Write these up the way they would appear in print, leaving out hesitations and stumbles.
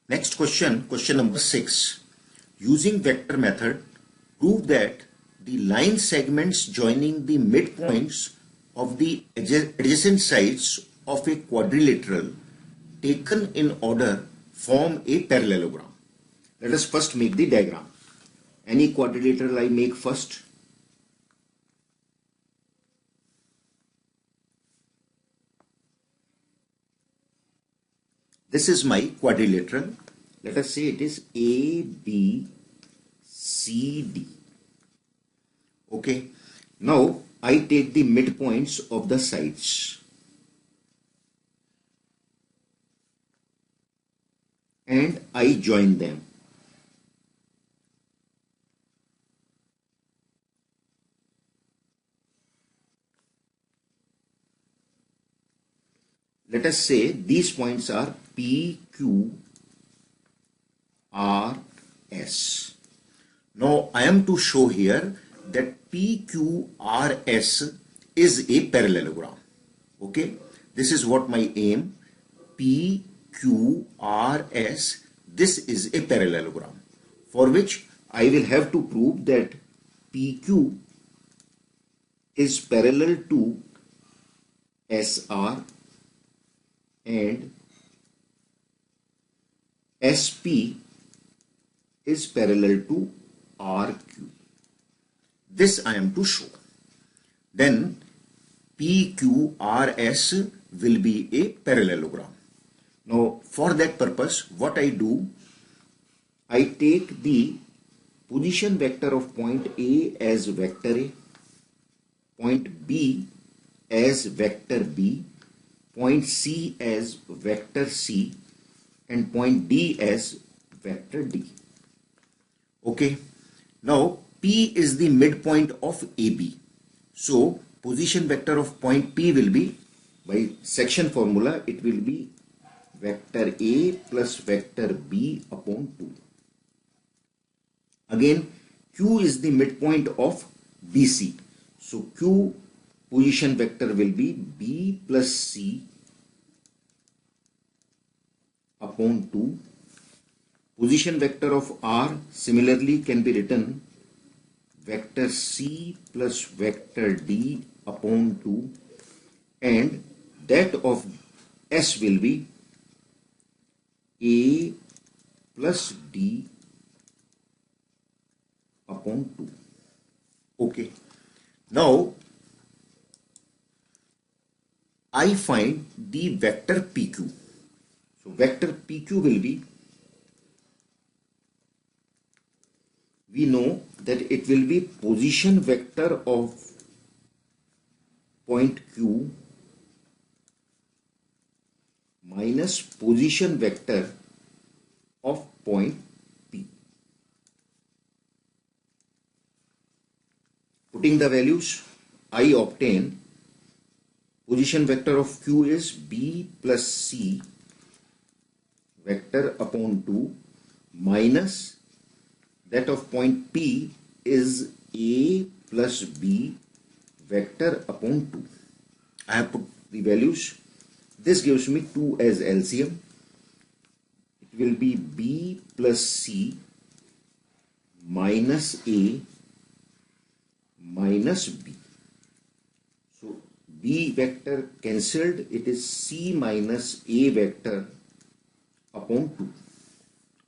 Next question, question number 6. Using vector method, prove that the line segments joining the midpoints of the adjacent sides of a quadrilateral taken in order form a parallelogram. Let us first make the diagram. Any quadrilateral I make first. This is my quadrilateral. Let us say it is A, B, C, D. Okay. Now I take the midpoints of the sides and I join them. Let us say these points are P, Q, R, S. Now I am to show here that P, Q, R, S is a parallelogram. Okay, this is what my aim. P, Q, R, S, this is a parallelogram, for which I will have to prove that PQ is parallel to SR and SP is parallel to RQ. This I am to show. Then PQRS will be a parallelogram. Now for that purpose, what I do, I take the position vector of point A as vector A, point B as vector B, point C as vector C, and point D as vector D. Okay. Now P is the midpoint of AB. So position vector of point P will be, by section formula, it will be vector A plus vector B upon 2. Again, Q is the midpoint of BC. So Q position vector will be B plus C upon 2. Position vector of R similarly can be written vector C plus vector D upon 2, and that of S will be A plus D upon 2. Okay. Now I find the vector PQ. So vector PQ will be, we know that it will be position vector of point Q minus position vector of point P. Putting the values, I obtain position vector of Q is B plus C vector upon 2 minus that of point P is A plus B vector upon 2. I have put the values. This gives me 2 as LCM. It will be B plus C minus A minus B. So B vector cancelled, it is C minus A vector upon 2.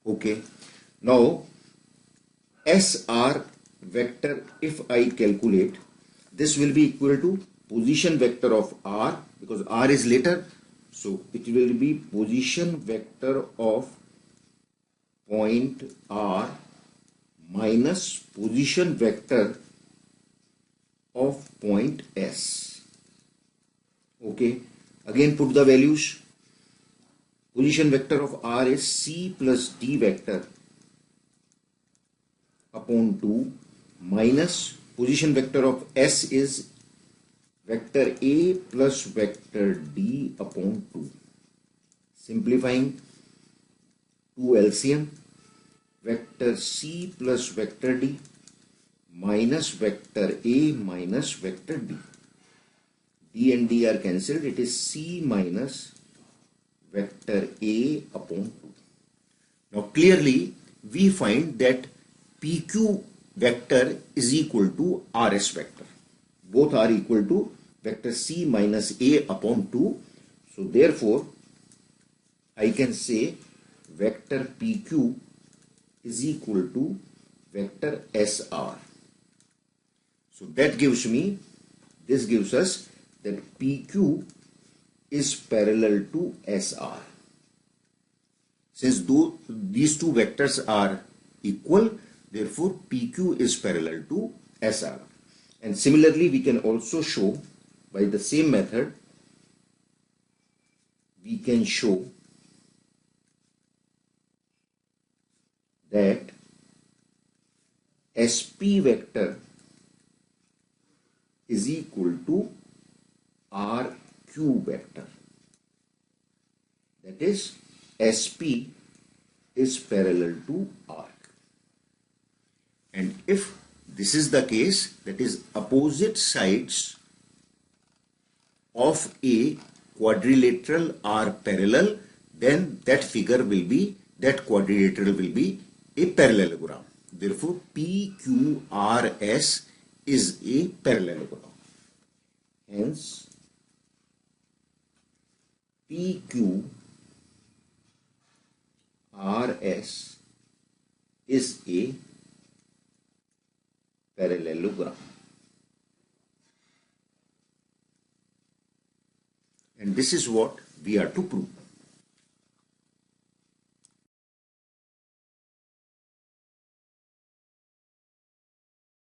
Okay. Now SR vector, if I calculate, this will be equal to position vector of R, because R is later. So it will be position vector of point R minus position vector of point S. Okay. Again put the values. Position vector of R is C plus D vector upon 2 minus position vector of S is vector A plus vector D upon 2. Simplifying, 2 LCM, vector C plus vector D minus vector A minus vector D. D and D are cancelled, it is C minus vector A upon 2. Now clearly we find that PQ vector is equal to RS vector. Both are equal to vector C minus A upon 2. So therefore I can say vector PQ is equal to vector SR. So that gives me, this gives us that PQ is parallel to SR. Since these two vectors are equal, therefore PQ is parallel to SR. And similarly, we can also show by the same method, we can show that SP vector is equal to RQ vector. That is, SP is parallel to R. And if this is the case, that is opposite sides of a quadrilateral are parallel, then that figure will be, that quadrilateral will be a parallelogram. Therefore, PQRS is a parallelogram. Hence, PQRS is a parallelogram. And this is what we are to prove.